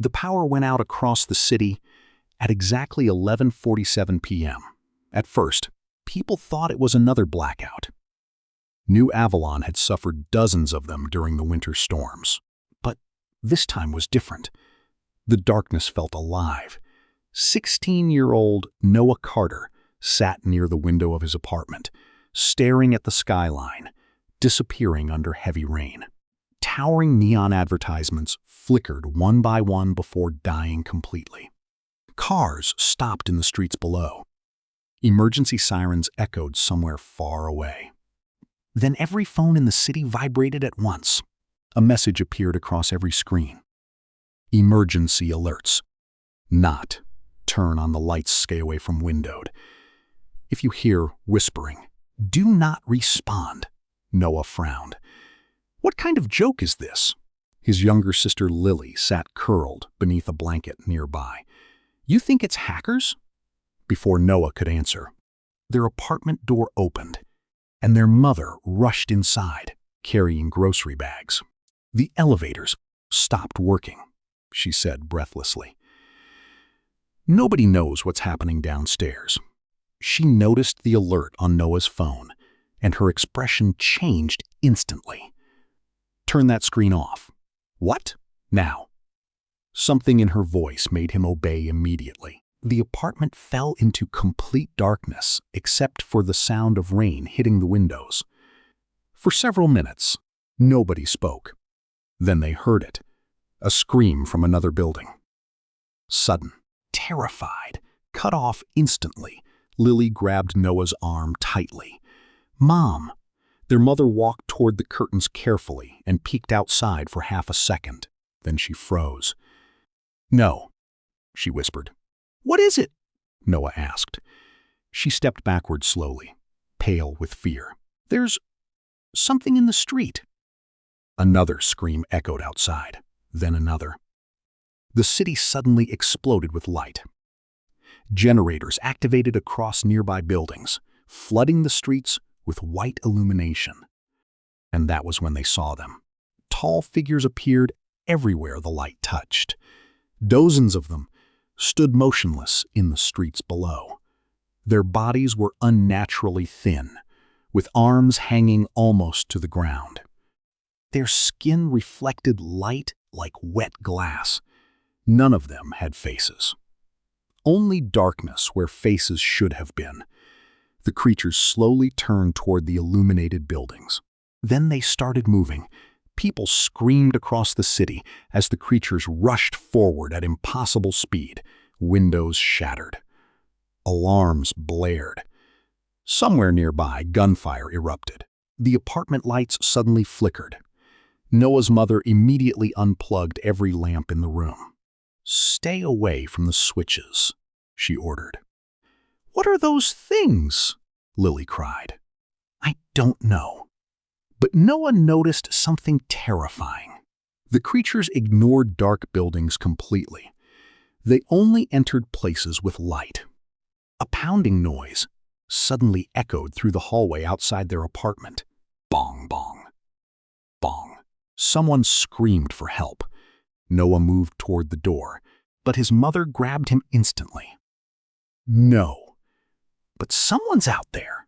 The power went out across the city at exactly 11:47 p.m. At first, people thought it was another blackout. New Avalon had suffered dozens of them during the winter storms. But this time was different. The darkness felt alive. 16-year-old Noah Carter sat near the window of his apartment, staring at the skyline, disappearing under heavy rain. Towering neon advertisements flickered one by one before dying completely. Cars stopped in the streets below. Emergency sirens echoed somewhere far away. Then every phone in the city vibrated at once. A message appeared across every screen. Emergency alerts. Not. Turn on the lights, stay away from windowed. If you hear whispering, do not respond. Noah frowned. What kind of joke is this? His younger sister Lily sat curled beneath a blanket nearby. You think it's hackers? Before Noah could answer, their apartment door opened, and their mother rushed inside, carrying grocery bags. The elevators stopped working, she said breathlessly. Nobody knows what's happening downstairs. She noticed the alert on Noah's phone, and her expression changed instantly. Turn that screen off. What? Now. Something in her voice made him obey immediately. The apartment fell into complete darkness, except for the sound of rain hitting the windows. For several minutes, nobody spoke. Then they heard it, a scream from another building. Sudden, terrified, cut off instantly, Lily grabbed Noah's arm tightly. Mom! Their mother walked toward the curtains carefully and peeked outside for half a second. Then she froze. No, she whispered. What is it? Noah asked. She stepped backward slowly, pale with fear. There's something in the street. Another scream echoed outside, then another. The city suddenly exploded with light. Generators activated across nearby buildings, flooding the streets with white illumination. And that was when they saw them. Tall figures appeared everywhere the light touched. Dozens of them stood motionless in the streets below. Their bodies were unnaturally thin, with arms hanging almost to the ground. Their skin reflected light like wet glass. None of them had faces. Only darkness where faces should have been. The creatures slowly turned toward the illuminated buildings. Then they started moving. People screamed across the city as the creatures rushed forward at impossible speed. Windows shattered. Alarms blared. Somewhere nearby, gunfire erupted. The apartment lights suddenly flickered. Noah's mother immediately unplugged every lamp in the room. Stay away from the switches, she ordered. What are those things? Lily cried. I don't know. But Noah noticed something terrifying. The creatures ignored dark buildings completely. They only entered places with light. A pounding noise suddenly echoed through the hallway outside their apartment. Bong, bong, bong. Someone screamed for help. Noah moved toward the door, but his mother grabbed him instantly. No, but someone's out there.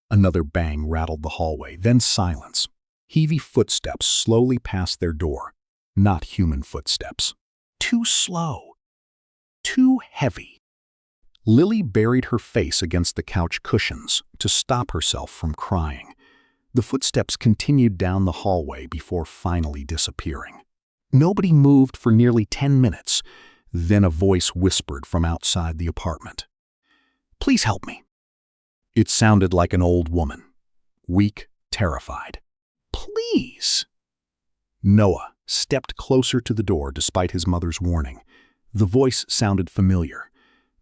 Another bang rattled the hallway, then silence. Heavy footsteps slowly passed their door. Not human footsteps. Too slow. Too heavy. Lily buried her face against the couch cushions to stop herself from crying. The footsteps continued down the hallway before finally disappearing. Nobody moved for nearly 10 minutes. Then a voice whispered from outside the apartment. Please help me. It sounded like an old woman, weak, terrified. Please. Noah stepped closer to the door despite his mother's warning. The voice sounded familiar.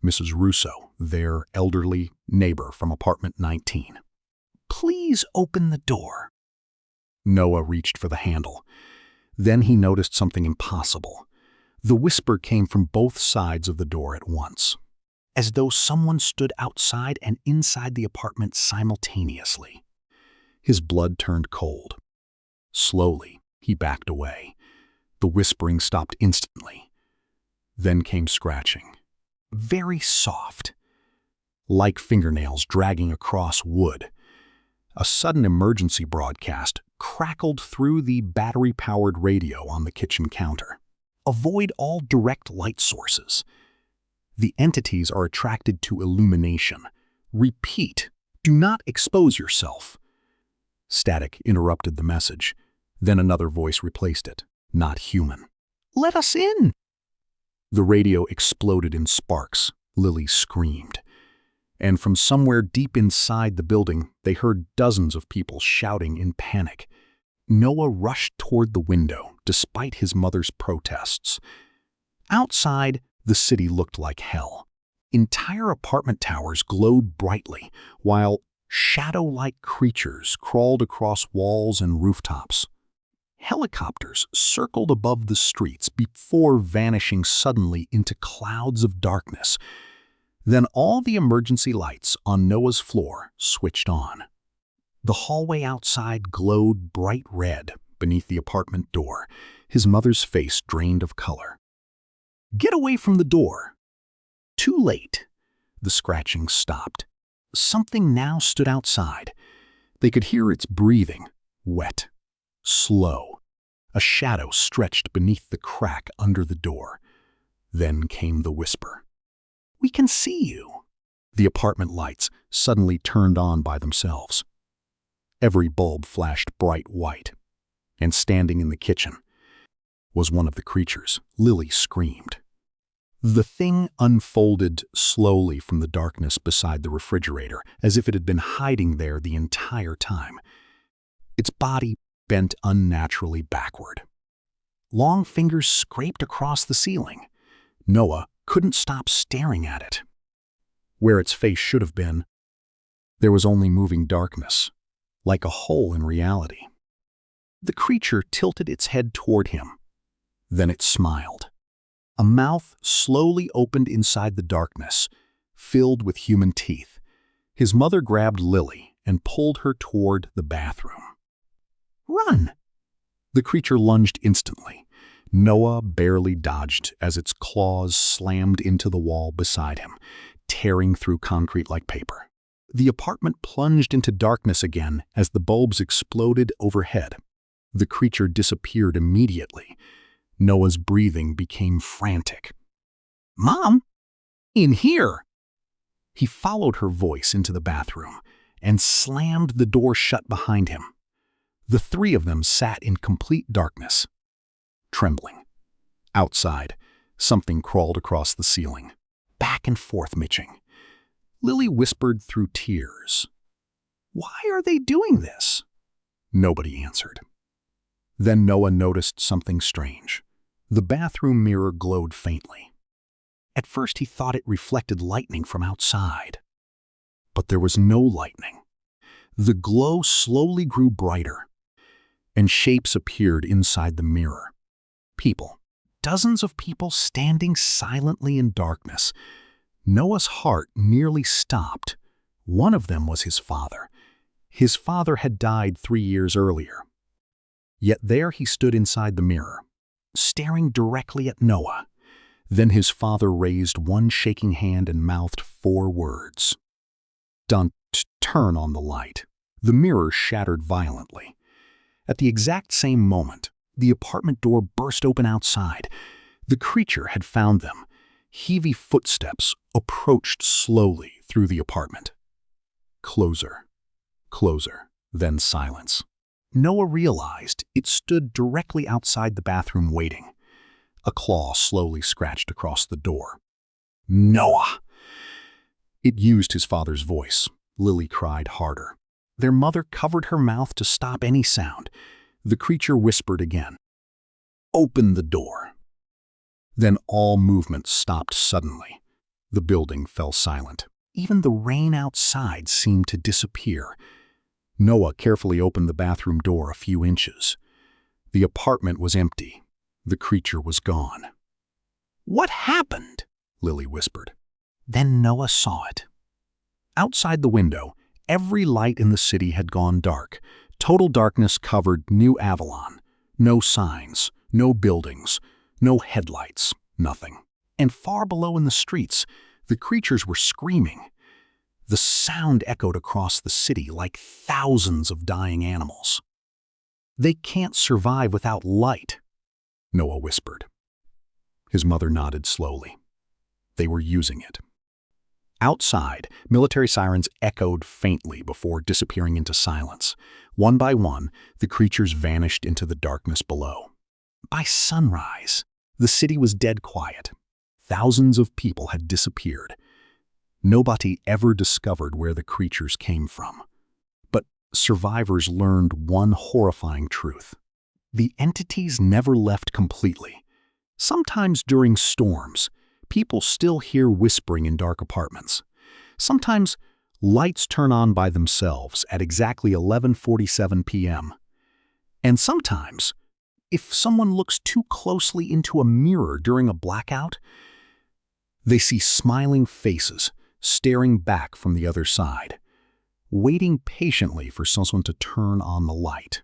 Mrs. Russo, their elderly neighbor from apartment 19. Please open the door. Noah reached for the handle. Then he noticed something impossible. The whisper came from both sides of the door at once, as though someone stood outside and inside the apartment simultaneously. His blood turned cold. Slowly, he backed away. The whispering stopped instantly. Then came scratching. Very soft, like fingernails dragging across wood. A sudden emergency broadcast crackled through the battery-powered radio on the kitchen counter. Avoid all direct light sources. The entities are attracted to illumination. Repeat, do not expose yourself. Static interrupted the message. Then another voice replaced it. Not human. Let us in! The radio exploded in sparks. Lily screamed. And from somewhere deep inside the building, they heard dozens of people shouting in panic. Noah rushed toward the window, despite his mother's protests. Outside, the city looked like hell. Entire apartment towers glowed brightly, while shadow-like creatures crawled across walls and rooftops. Helicopters circled above the streets before vanishing suddenly into clouds of darkness. Then all the emergency lights on Noah's floor switched on. The hallway outside glowed bright red beneath the apartment door, his mother's face drained of color. Get away from the door! Too late. The scratching stopped. Something now stood outside. They could hear its breathing, wet, slow. A shadow stretched beneath the crack under the door. Then came the whisper. We can see you. The apartment lights suddenly turned on by themselves. Every bulb flashed bright white, and standing in the kitchen was one of the creatures. Lily screamed. The thing unfolded slowly from the darkness beside the refrigerator, as if it had been hiding there the entire time. Its body bent unnaturally backward. Long fingers scraped across the ceiling. Noah couldn't stop staring at it. Where its face should have been, there was only moving darkness, like a hole in reality. The creature tilted its head toward him. Then it smiled. A mouth slowly opened inside the darkness, filled with human teeth. His mother grabbed Lily and pulled her toward the bathroom. Run! The creature lunged instantly. Noah barely dodged as its claws slammed into the wall beside him, tearing through concrete like paper. The apartment plunged into darkness again as the bulbs exploded overhead. The creature disappeared immediately. Noah's breathing became frantic. Mom! In here! He followed her voice into the bathroom and slammed the door shut behind him. The three of them sat in complete darkness, trembling. Outside, something crawled across the ceiling, back and forth mitching. Lily whispered through tears. Why are they doing this? Nobody answered. Then Noah noticed something strange. The bathroom mirror glowed faintly. At first he thought it reflected lightning from outside. But there was no lightning. The glow slowly grew brighter, and shapes appeared inside the mirror. People, dozens of people standing silently in darkness. Noah's heart nearly stopped. One of them was his father. His father had died 3 years earlier. Yet there he stood inside the mirror, staring directly at Noah. Then his father raised one shaking hand and mouthed 4 words. Don't turn on the light. The mirror shattered violently. At the exact same moment, the apartment door burst open outside. The creature had found them. Heavy footsteps approached slowly through the apartment. Closer, closer, then silence. Noah realized it stood directly outside the bathroom waiting. A claw slowly scratched across the door. Noah! It used his father's voice. Lily cried harder. Their mother covered her mouth to stop any sound. The creature whispered again. Open the door. Then all movement stopped suddenly. The building fell silent. Even the rain outside seemed to disappear. Noah carefully opened the bathroom door a few inches. The apartment was empty. The creature was gone. What happened? Lily whispered. Then Noah saw it. Outside the window, every light in the city had gone dark. Total darkness covered New Avalon. No signs, no buildings, no headlights, nothing. And far below in the streets, the creatures were screaming. The sound echoed across the city like thousands of dying animals. "They can't survive without light," Noah whispered. His mother nodded slowly. They were using it. Outside, military sirens echoed faintly before disappearing into silence. One by one, the creatures vanished into the darkness below. By sunrise, the city was dead quiet. Thousands of people had disappeared. Nobody ever discovered where the creatures came from. But survivors learned one horrifying truth. The entities never left completely. Sometimes during storms, people still hear whispering in dark apartments. Sometimes lights turn on by themselves at exactly 11:47 p.m. And sometimes, if someone looks too closely into a mirror during a blackout, they see smiling faces staring back from the other side, waiting patiently for someone to turn on the light.